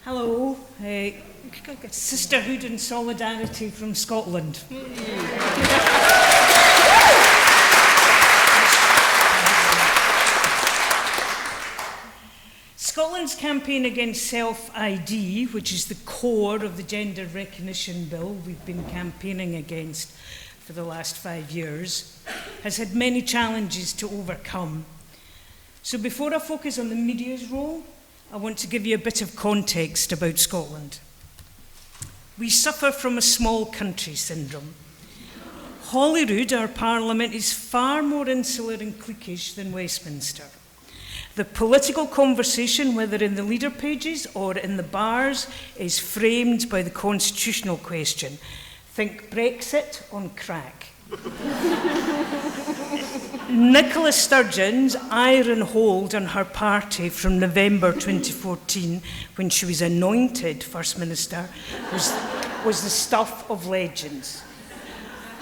Hello, sisterhood and solidarity from Scotland. Scotland's campaign against self-ID, which is the core of the gender recognition bill we've been campaigning against for the last 5 years, has had many challenges to overcome. So before I focus on the media's role, I want to give you a bit of context about Scotland. We suffer from a small country syndrome. Holyrood, our parliament, is far more insular and cliquish than Westminster. The political conversation, whether in the leader pages or in the bars, is framed by the constitutional question. Think Brexit on crack. Nicola Sturgeon's iron hold on her party from November 2014, when she was anointed First Minister, was the stuff of legends.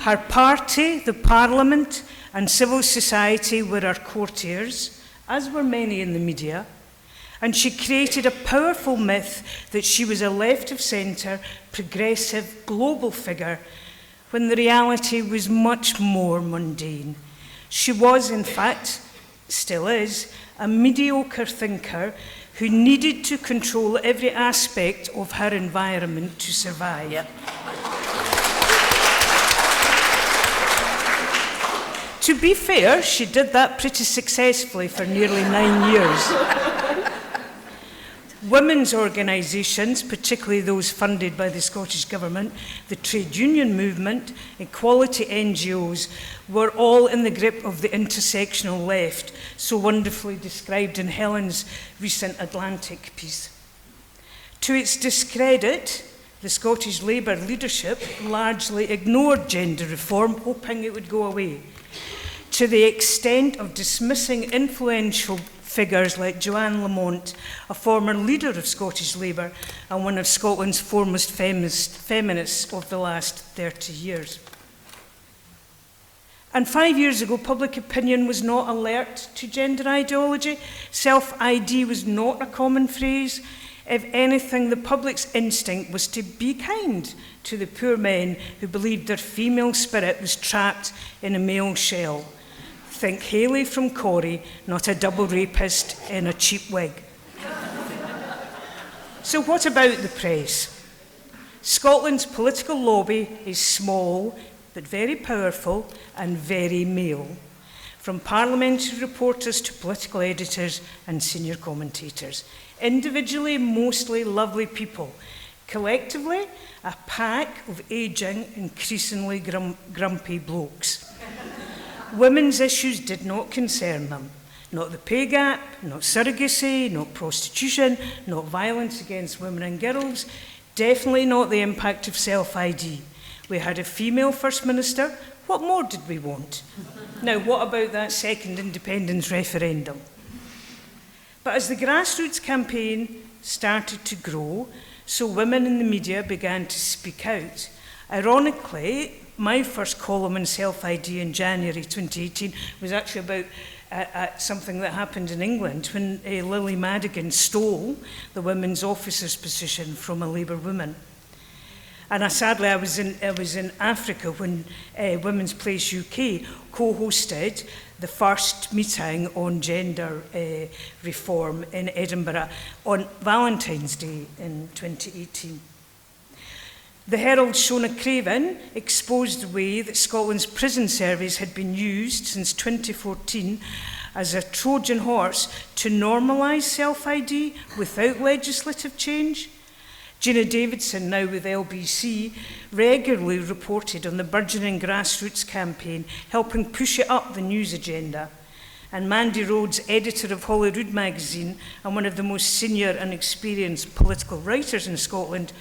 Her party, the Parliament, and civil society were her courtiers, as were many in the media, and she created a powerful myth that she was a left-of-centre, progressive, global figure, when the reality was much more mundane. She was, in fact, still is, a mediocre thinker who needed to control every aspect of her environment to survive. Yep. To be fair, she did that pretty successfully for nearly 9 years. Women's organisations, particularly those funded by the Scottish Government, the trade union movement, equality NGOs, were all in the grip of the intersectional left, so wonderfully described in Helen's recent Atlantic piece. To its discredit, the Scottish Labour leadership largely ignored gender reform, hoping it would go away, to the extent of dismissing influential figures like Joanne Lamont, a former leader of Scottish Labour and one of Scotland's foremost feminists of the last 30 years. And 5 years ago, public opinion was not alert to gender ideology. Self-ID was not a common phrase. If anything, the public's instinct was to be kind to the poor men who believed their female spirit was trapped in a male shell. Think Hayley from Corrie, not a double rapist in a cheap wig. So what about the press? Scotland's political lobby is small, but very powerful and very male, from parliamentary reporters to political editors and senior commentators. Individually, mostly lovely people. Collectively, a pack of ageing, increasingly grumpy blokes. Women's issues did not concern them. Not the pay gap, not surrogacy, not prostitution, not violence against women and girls, definitely not the impact of self-ID. We had a female First Minister. What more did we want? Now, what about that second independence referendum? But as the grassroots campaign started to grow, so women in the media began to speak out. Ironically, my first column in Self-ID in January 2018 was actually about something that happened in England when Lily Madigan stole the women's officer's position from a Labour woman. And sadly, I was in Africa when Women's Place UK co-hosted the first meeting on gender reform in Edinburgh on Valentine's Day in 2018. The Herald's Shona Craven exposed the way that Scotland's prison service had been used since 2014 as a Trojan horse to normalise self-ID without legislative change. Gina Davidson, now with LBC, regularly reported on the burgeoning grassroots campaign, helping push it up the news agenda. And Mandy Rhodes, editor of Holyrood magazine and one of the most senior and experienced political writers in Scotland,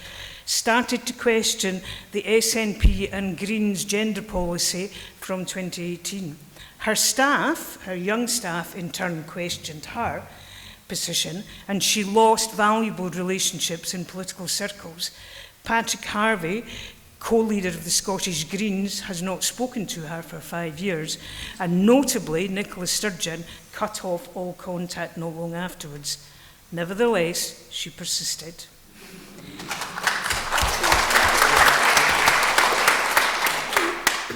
started to question the SNP and Greens gender policy from 2018. Her staff, her young staff, in turn questioned her position, and she lost valuable relationships in political circles. Patrick Harvey, co-leader of the Scottish Greens, has not spoken to her for 5 years, and notably, Nicola Sturgeon cut off all contact not long afterwards. Nevertheless, she persisted.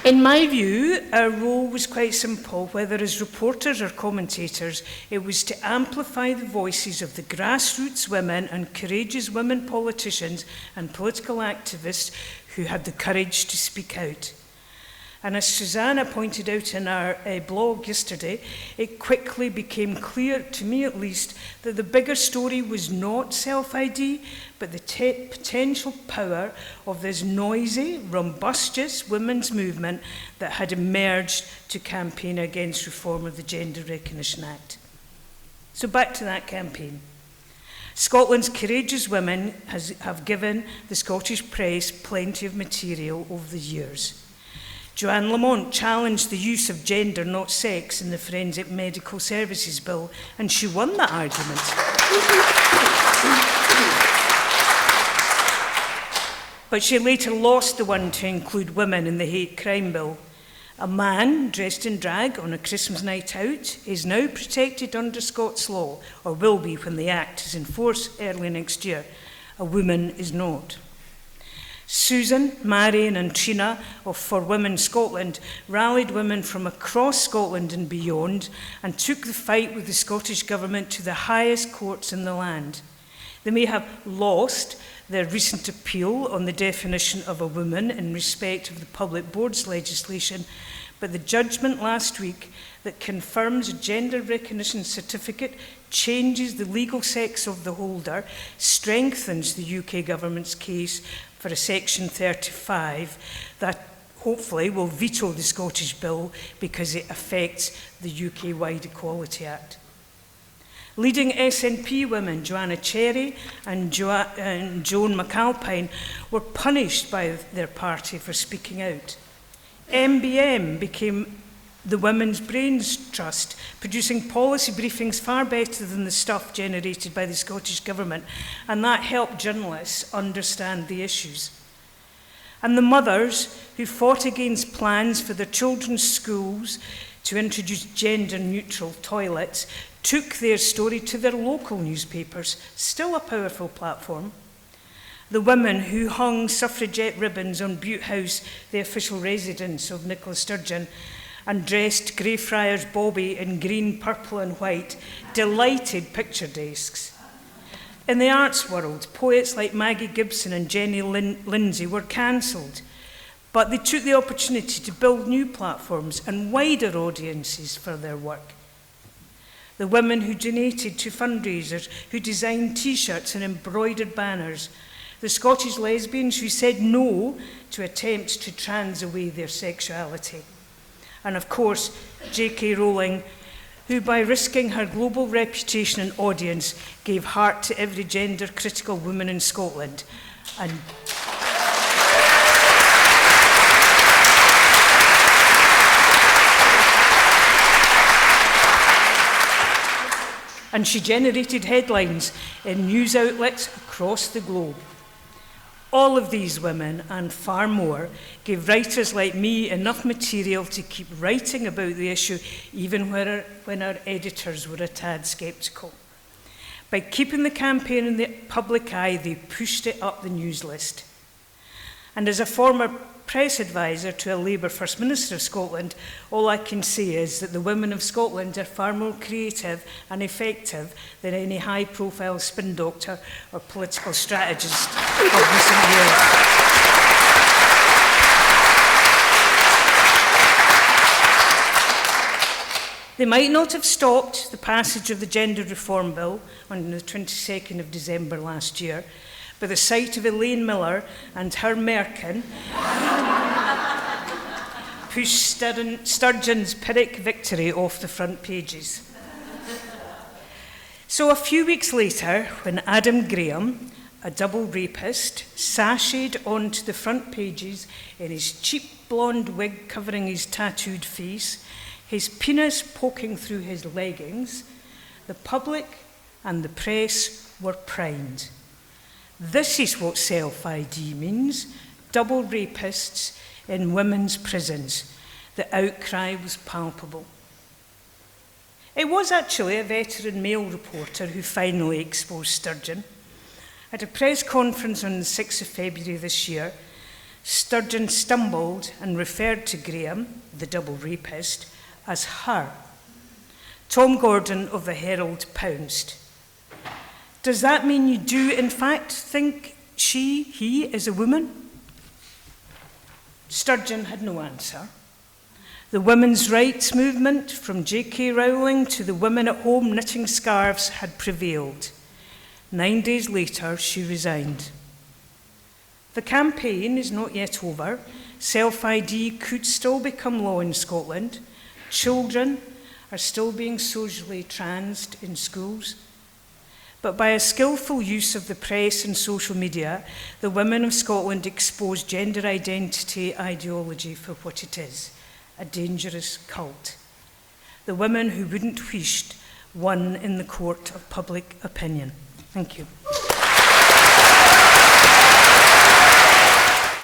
In my view, our role was quite simple. Whether as reporters or commentators, it was to amplify the voices of the grassroots women and courageous women politicians and political activists who had the courage to speak out. And as Susanna pointed out in our blog yesterday, it quickly became clear, to me at least, that the bigger story was not self-ID, but the potential power of this noisy, rumbustious women's movement that had emerged to campaign against reform of the Gender Recognition Act. So back to that campaign. Scotland's courageous women have given the Scottish press plenty of material over the years. Joanne Lamont challenged the use of gender, not sex, in the Forensic Medical Services Bill, and she won that argument. But she later lost the one to include women in the hate crime bill. A man dressed in drag on a Christmas night out is now protected under Scots law, or will be when the Act is in force early next year. A woman is not. Susan, Marion and Trina of For Women Scotland rallied women from across Scotland and beyond and took the fight with the Scottish Government to the highest courts in the land. They may have lost their recent appeal on the definition of a woman in respect of the public boards legislation, but the judgment last week that confirms a gender recognition certificate changes the legal sex of the holder, strengthens the UK government's case for a Section 35 that hopefully will veto the Scottish bill because it affects the UK-wide Equality Act. Leading SNP women, Joanna Cherry and Joan McAlpine, were punished by their party for speaking out. MBM became the Women's Brains Trust, producing policy briefings far better than the stuff generated by the Scottish Government, and that helped journalists understand the issues. And the mothers who fought against plans for their children's schools to introduce gender-neutral toilets took their story to their local newspapers, still a powerful platform. The women who hung suffragette ribbons on Bute House, the official residence of Nicola Sturgeon, and dressed Greyfriars Bobby in green, purple and white, delighted picture desks. In the arts world, poets like Maggie Gibson and Jenny Lindsay were cancelled, but they took the opportunity to build new platforms and wider audiences for their work. The women who donated to fundraisers, who designed T-shirts and embroidered banners, the Scottish lesbians who said no to attempts to trans away their sexuality. And of course, J.K. Rowling, who by risking her global reputation and audience gave heart to every gender-critical woman in Scotland. And she generated headlines in news outlets across the globe. All of these women, and far more, gave writers like me enough material to keep writing about the issue, even when our editors were a tad sceptical. By keeping the campaign in the public eye, they pushed it up the news list. And as a former press advisor to a Labour First Minister of Scotland, all I can say is that the women of Scotland are far more creative and effective than any high-profile spin doctor or political strategist of recent years. They might not have stopped the passage of the Gender Reform Bill on the 22nd of December last year, but the sight of Elaine Miller and her merkin pushed Sturgeon's Pyrrhic victory off the front pages. So a few weeks later, when Adam Graham, a double rapist, sashayed onto the front pages in his cheap blonde wig covering his tattooed face, his penis poking through his leggings, the public and the press were primed. This is what self-ID means, double rapists in women's prisons. The outcry was palpable. It was actually a veteran male reporter who finally exposed Sturgeon. At a press conference on the 6th of February this year, Sturgeon stumbled and referred to Graham, the double rapist, as her. Tom Gordon of the Herald pounced. Does that mean you do, in fact, think he is a woman? Sturgeon had no answer. The women's rights movement, from J.K. Rowling to the women at home knitting scarves, had prevailed. 9 days later, she resigned. The campaign is not yet over. Self-ID could still become law in Scotland. Children are still being socially transed in schools. But by a skillful use of the press and social media, the women of Scotland expose gender identity ideology for what it is, a dangerous cult. The women who wouldn't wished won in the court of public opinion. Thank you.